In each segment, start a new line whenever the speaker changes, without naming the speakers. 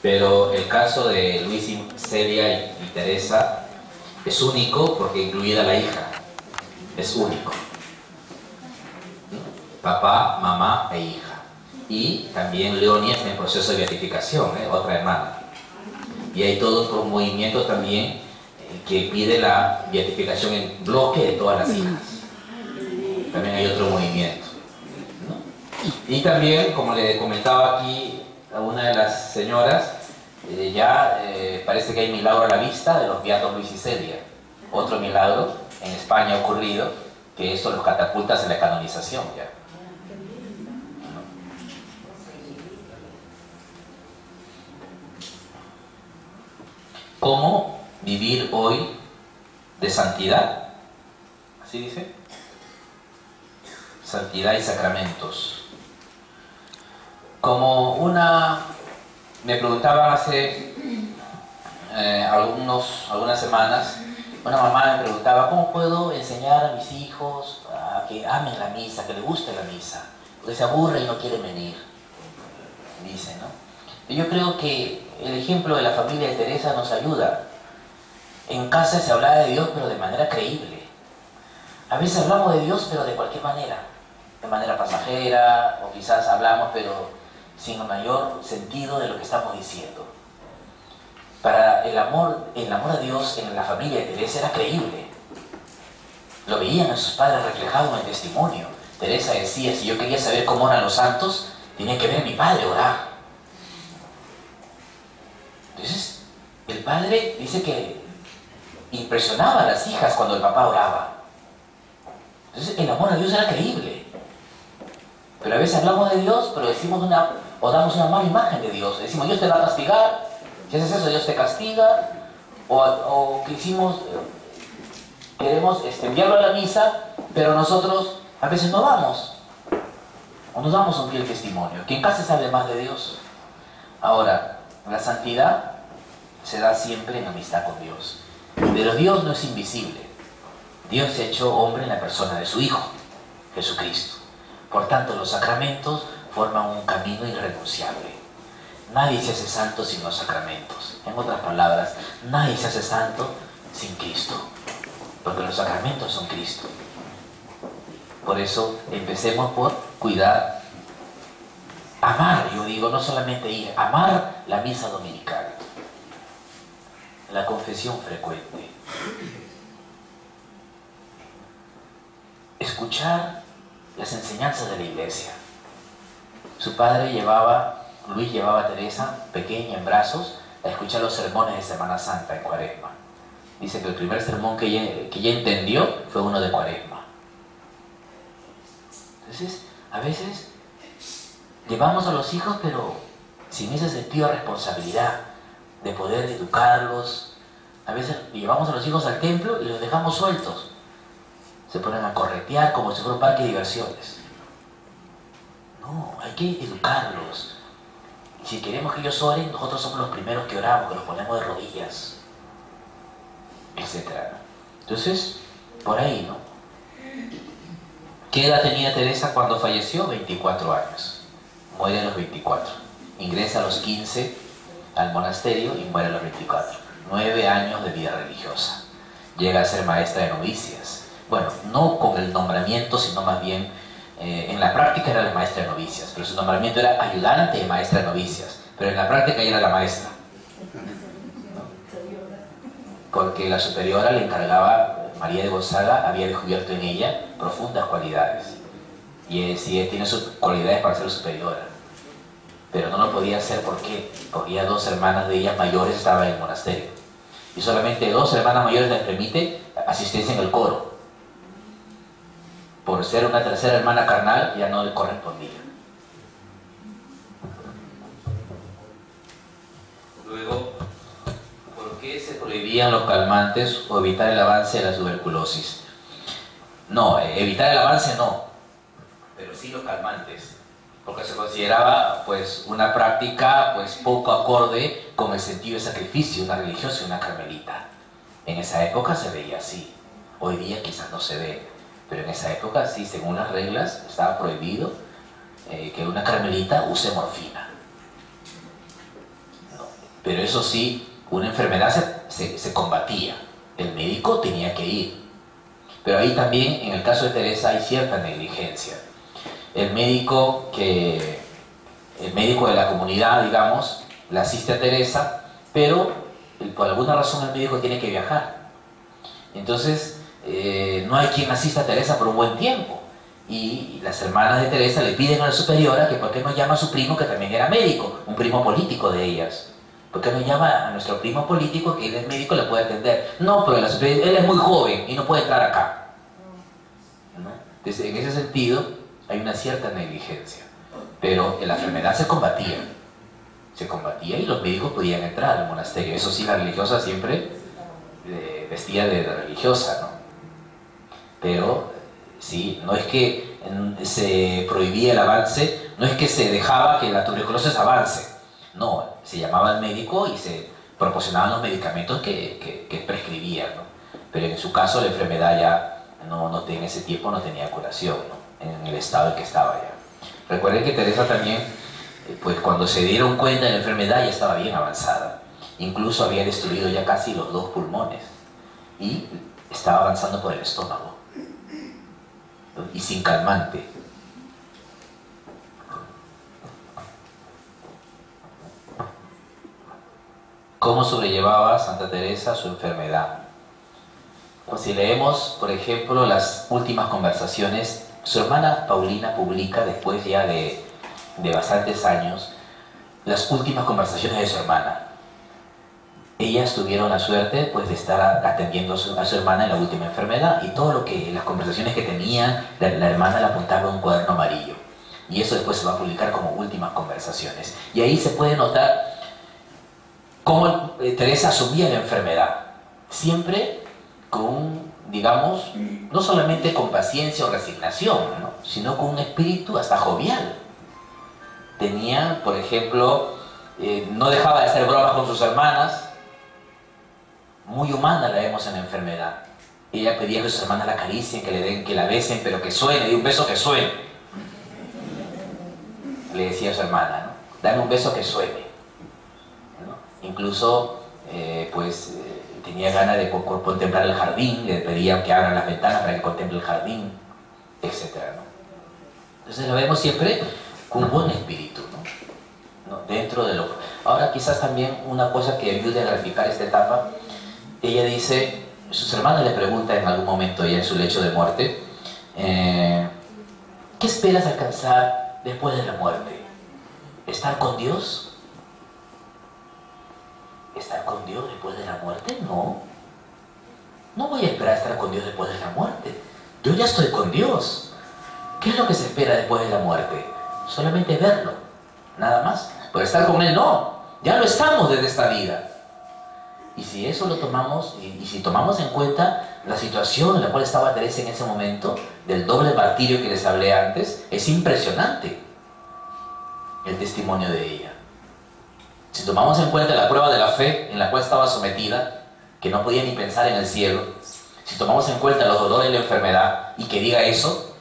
Pero el caso de Luis y Celia y Teresa es único porque incluida la hija, es único. Papá, mamá e hija. Y también Leonia está en proceso de beatificación, otra hermana. Y hay todo otro movimiento también que pide la beatificación en bloque de todas las hijas. También hay otro movimiento, ¿no? Y también, como le comentaba aquí a una de las señoras, parece que hay milagro a la vista de los beatos Luis y Celia. Otro milagro en España ha ocurrido, que eso los catapulta en la canonización ya. ¿Cómo vivir hoy de santidad? ¿Así dice? Santidad y sacramentos. Me preguntaban hace algunas semanas, una mamá me preguntaba, ¿cómo puedo enseñar a mis hijos a que amen la misa, que les guste la misa? Porque se aburre y no quieren venir, dice, ¿no? Y yo creo que el ejemplo de la familia de Teresa nos ayuda. En casa se hablaba de Dios, pero de manera creíble. A veces hablamos de Dios, pero de cualquier manera. De manera pasajera, o quizás hablamos, pero sin el mayor sentido de lo que estamos diciendo. Para el amor a Dios en la familia de Teresa era creíble. Lo veían a sus padres reflejado en el testimonio. Teresa decía, si yo quería saber cómo oran los santos, tenía que ver a mi padre orar. Entonces, el padre dice que impresionaba a las hijas cuando el papá oraba. Entonces, el amor a Dios era creíble. Pero a veces hablamos de Dios, pero damos una mala imagen de Dios. Decimos, Dios te va a castigar. Si haces eso, Dios te castiga. O queremos enviarlo a la misa, pero nosotros a veces no vamos. O no damos un fiel testimonio. Que en casa se hable más de Dios. Ahora, la santidad se da siempre en amistad con Dios. Pero Dios no es invisible. Dios se ha hecho hombre en la persona de su Hijo, Jesucristo. Por tanto, los sacramentos forman un camino irrenunciable. Nadie se hace santo sin los sacramentos. En otras palabras, nadie se hace santo sin Cristo. Porque los sacramentos son Cristo. Por eso, empecemos por cuidar. Amar, yo digo, no solamente ir, amar la misa dominical, la confesión frecuente, escuchar las enseñanzas de la iglesia. Su padre Luis llevaba a Teresa, pequeña en brazos, a escuchar los sermones de Semana Santa en Cuaresma. Dice que el primer sermón que ella entendió fue uno de Cuaresma. Entonces, a veces llevamos a los hijos, pero sin ese sentido de responsabilidad, de poder educarlos. A veces llevamos a los hijos al templo y los dejamos sueltos. Se ponen a corretear como si fuera un parque de diversiones. No, hay que educarlos. Y si queremos que ellos oren, nosotros somos los primeros que oramos, que los ponemos de rodillas, etc. Entonces, por ahí, ¿no? ¿Qué edad tenía Teresa cuando falleció? 24 años. Muere a los 24. Ingresa a los 15 al monasterio y muere a los 24. 9 años de vida religiosa. Llega a ser maestra de novicias. Bueno, no con el nombramiento, sino más bien, en la práctica era la maestra de novicias, pero su nombramiento era ayudante de maestra de novicias, pero en la práctica ella era la maestra. ¿No? Porque la superiora le encargaba, María de Gonzaga, había descubierto en ella profundas cualidades. Y decía, tiene sus cualidades para ser superiora. Pero no lo podía hacer, ¿por qué? Porque ya 2 hermanas de ellas mayores estaban en el monasterio. Y solamente 2 hermanas mayores les permite asistencia en el coro. Por ser una tercera hermana carnal, ya no le correspondía. Luego, ¿por qué se prohibían los calmantes o evitar el avance de la tuberculosis? No, evitar el avance no, pero sí los calmantes, porque se consideraba pues una práctica pues poco acorde con el sentido de sacrificio, una religiosa y una carmelita. En esa época se veía así, hoy día quizás no se ve, pero en esa época sí, según las reglas, estaba prohibido que una carmelita use morfina. No. Pero eso sí, una enfermedad se combatía. El médico tenía que ir. Pero ahí también, en el caso de Teresa, hay cierta negligencia. El médico de la comunidad, digamos, la asiste a Teresa, pero por alguna razón el médico tiene que viajar. Entonces, no hay quien asista a Teresa por un buen tiempo. Y las hermanas de Teresa le piden a la superiora que por qué no llama a su primo, que también era médico, un primo político de ellas. ¿Por qué no llama a nuestro primo político, que él es médico, le puede atender? No, pero él es muy joven y no puede entrar acá, ¿no? Entonces, en ese sentido, hay una cierta negligencia. Pero la enfermedad se combatía y los médicos podían entrar al monasterio. Eso sí, la religiosa siempre vestía de religiosa, ¿no? Pero sí, no es que se prohibía el avance, no es que se dejaba que la tuberculosis avance. No, se llamaba al médico y se proporcionaban los medicamentos que prescribían, ¿no? Pero en su caso la enfermedad ya en ese tiempo no tenía curación, ¿no? En el estado en que estaba ya. Recuerden que Teresa también, pues cuando se dieron cuenta de la enfermedad ya estaba bien avanzada. Incluso había destruido ya casi los 2 pulmones y estaba avanzando por el estómago y sin calmante. ¿Cómo sobrellevaba Santa Teresa su enfermedad? Pues si leemos, por ejemplo, las últimas conversaciones, su hermana Paulina publica, después ya de bastantes años, las últimas conversaciones de su hermana. Ellas tuvieron la suerte, pues, de estar atendiendo a su hermana en la última enfermedad, y las conversaciones que tenía, la hermana la apuntaba en un cuaderno amarillo. Y eso después se va a publicar como últimas conversaciones. Y ahí se puede notar cómo Teresa asumía la enfermedad, siempre con, digamos, no solamente con paciencia o resignación, ¿no?, sino con un espíritu hasta jovial. Tenía, por ejemplo, no dejaba de hacer bromas con sus hermanas, muy humana la vemos en la enfermedad. Ella pedía que sus hermanas la acaricien, que la besen, pero que suene, de un beso que suene. Le decía a su hermana, ¿no?, dame un beso que suene. Incluso, tenía ganas de contemplar el jardín, le pedían que abran las ventanas para que contemple el jardín, etc., ¿no? Entonces lo vemos siempre con un buen espíritu, ¿no? Dentro de lo... Ahora quizás también una cosa que ayude a graficar esta etapa, ella dice, sus hermanas le preguntan en algún momento ya en su lecho de muerte, ¿qué esperas alcanzar después de la muerte? ¿Estar con Dios? ¿Estar con Dios después de la muerte? No. No voy a esperar estar con Dios después de la muerte. Yo ya estoy con Dios. ¿Qué es lo que se espera después de la muerte? Solamente verlo, nada más. Pero estar con Él no. Ya lo estamos desde esta vida. Y si eso lo tomamos, y si tomamos en cuenta la situación en la cual estaba Teresa en ese momento, del doble martirio que les hablé antes, es impresionante el testimonio de ella. Si tomamos en cuenta la prueba de la fe en la cual estaba sometida, que no podía ni pensar en el cielo, si tomamos en cuenta los dolores de la enfermedad y que diga eso,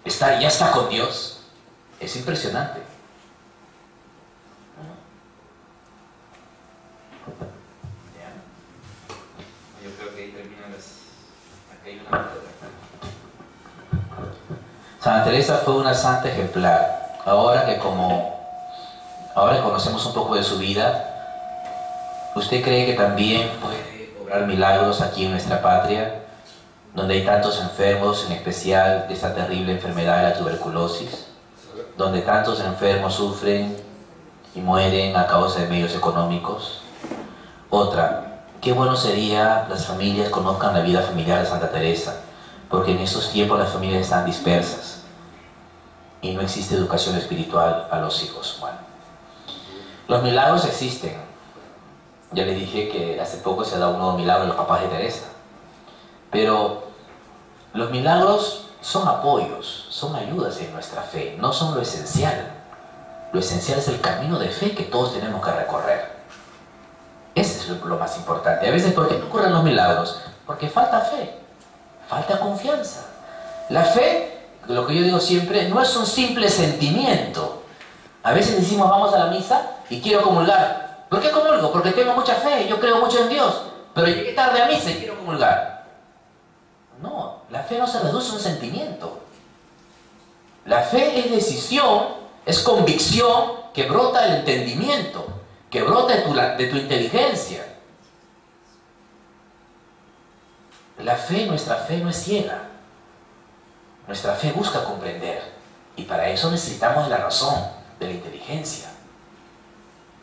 ya está con Dios, es impresionante. Yo creo que ahí terminan aquí hay una... Santa Teresa fue una santa ejemplar. Ahora que conocemos un poco de su vida, ¿usted cree que también puede obrar milagros aquí en nuestra patria, donde hay tantos enfermos, en especial de esta terrible enfermedad de la tuberculosis, donde tantos enfermos sufren y mueren a causa de medios económicos? Otra, qué bueno sería las familias conozcan la vida familiar de Santa Teresa, porque en estos tiempos las familias están dispersas y no existe educación espiritual a los hijos. Bueno, los milagros existen. Ya les dije que hace poco se ha dado un nuevo milagro a los papás de Teresa. Pero los milagros son apoyos, son ayudas en nuestra fe, no son lo esencial. Lo esencial es el camino de fe que todos tenemos que recorrer. Ese es lo más importante. A veces, ¿por qué no ocurren los milagros? Porque falta fe, falta confianza. La fe, lo que yo digo siempre, no es un simple sentimiento. A veces decimos, vamos a la misa y quiero comulgar. ¿Por qué comulgo? Porque tengo mucha fe, yo creo mucho en Dios, pero llegué tarde a misa y quiero comulgar. No, la fe no se reduce a un sentimiento. La fe es decisión, es convicción que brota del entendimiento, que brota de tu inteligencia. Nuestra fe no es ciega. Nuestra fe busca comprender. Y para eso necesitamos de la razón, de la inteligencia.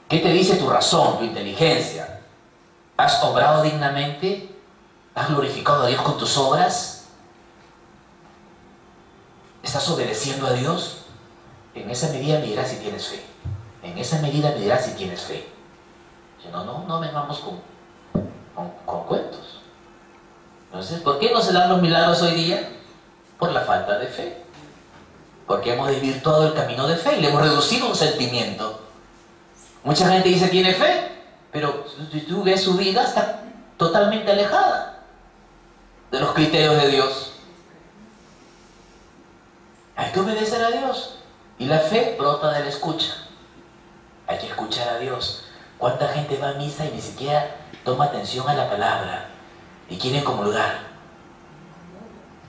¿Qué te dice tu razón, tu inteligencia? ¿Has obrado dignamente? ¿Has glorificado a Dios con tus obras? ¿Estás obedeciendo a Dios? En esa medida me dirás si tienes fe. En esa medida me dirás si tienes fe. Si no vengamos con cuentos. Entonces, ¿por qué no se dan los milagros hoy día? Por la falta de fe. Porque hemos desvirtuado el camino de fe y le hemos reducido un sentimiento. Mucha gente dice tiene fe, pero si tú ves su vida, está totalmente alejada de los criterios de Dios. Hay que obedecer a Dios. Y la fe brota de la escucha. Hay que escuchar a Dios. ¿Cuánta gente va a misa y ni siquiera toma atención a la palabra y quiere comulgar?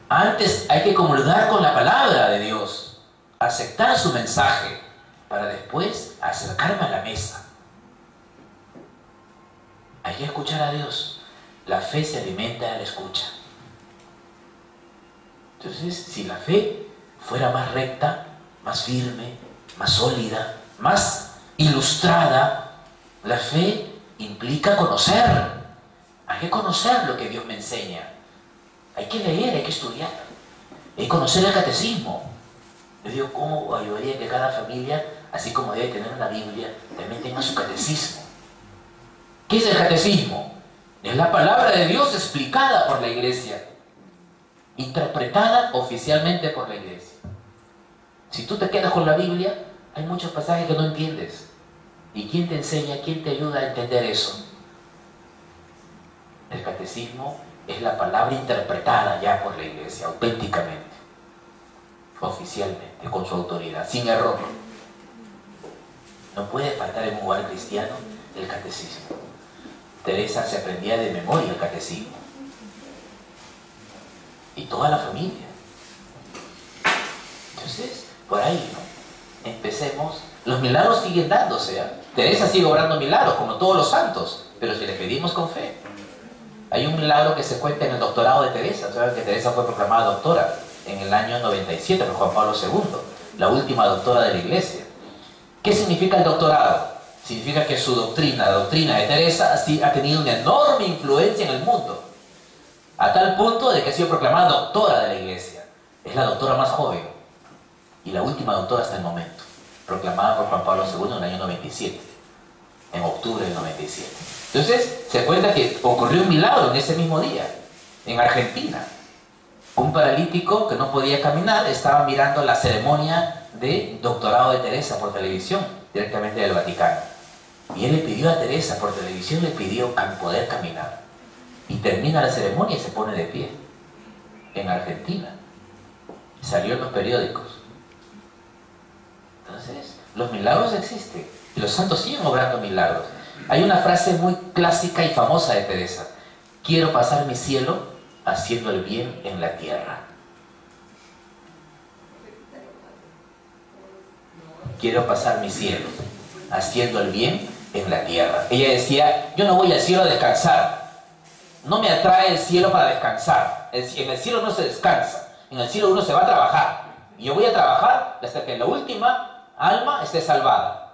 Antes hay que comulgar con la palabra de Dios, aceptar su mensaje, para después acercarme a la mesa. Hay que escuchar a Dios. La fe se alimenta de la escucha. Entonces, si la fe fuera más recta, más firme, más sólida, más ilustrada, la fe implica conocer. Hay que conocer lo que Dios me enseña. Hay que leer, hay que estudiar. Hay que conocer el catecismo. Yo digo, ¿cómo ayudaría que cada familia, así como debe tener una Biblia, también tenga su catecismo? ¿Qué es el catecismo? Es la palabra de Dios explicada por la Iglesia, interpretada oficialmente por la Iglesia. Si tú te quedas con la Biblia, hay muchos pasajes que no entiendes. ¿Y quién te enseña, quién te ayuda a entender eso? El catecismo es la palabra interpretada ya por la Iglesia, auténticamente, oficialmente, con su autoridad, sin error. No puede faltar en un hogar cristiano el catecismo. Teresa se aprendía de memoria el catecismo. Y toda la familia. Entonces, por ahí, ¿no? Empecemos. Los milagros siguen dándose, ¿eh? Teresa sigue obrando milagros, como todos los santos, pero si le pedimos con fe. Hay un milagro que se cuenta en el doctorado de Teresa. Saben que Teresa fue proclamada doctora en el año 97 por Juan Pablo II, la última doctora de la Iglesia. ¿Qué significa el doctorado? Significa que su doctrina, la doctrina de Teresa, ha tenido una enorme influencia en el mundo, a tal punto de que ha sido proclamada doctora de la Iglesia. Es la doctora más joven y la última doctora hasta el momento, proclamada por Juan Pablo II en el año 97, en octubre del 97. Entonces, se cuenta que ocurrió un milagro en ese mismo día, en Argentina. Un paralítico que no podía caminar estaba mirando la ceremonia de doctorado de Teresa por televisión, directamente del Vaticano. Y él le pidió a Teresa por televisión, le pidió poder caminar. Y termina la ceremonia y se pone de pie. En Argentina. Salió en los periódicos. Entonces, los milagros existen. Y los santos siguen obrando milagros. Hay una frase muy clásica y famosa de Teresa. Quiero pasar mi cielo haciendo el bien en la tierra. Quiero pasar mi cielo haciendo el bien en la tierra. Ella decía, yo no voy al cielo a descansar. No me atrae el cielo para descansar. En el cielo no se descansa. En el cielo uno se va a trabajar. Y yo voy a trabajar hasta que la última alma esté salvada.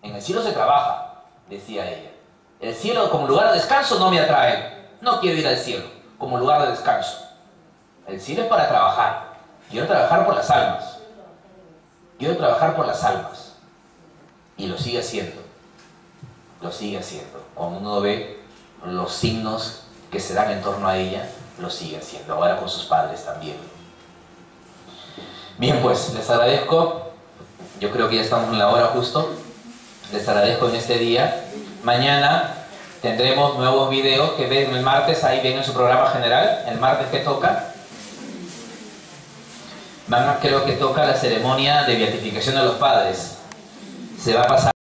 En el cielo se trabaja, decía ella. El cielo como lugar de descanso no me atrae. No quiero ir al cielo como lugar de descanso. El cielo es para trabajar. Quiero trabajar por las almas. Quiero trabajar por las almas. Y lo sigue haciendo. Lo sigue haciendo. Cuando uno ve los signos que se dan en torno a ella, lo sigue haciendo. Ahora con sus padres también. Bien, pues, les agradezco. Yo creo que ya estamos en la hora justo. Les agradezco en este día. Mañana tendremos nuevos videos que ven el martes, ahí ven en su programa general. El martes que toca. Creo que toca la ceremonia de beatificación de los padres. Se va a pasar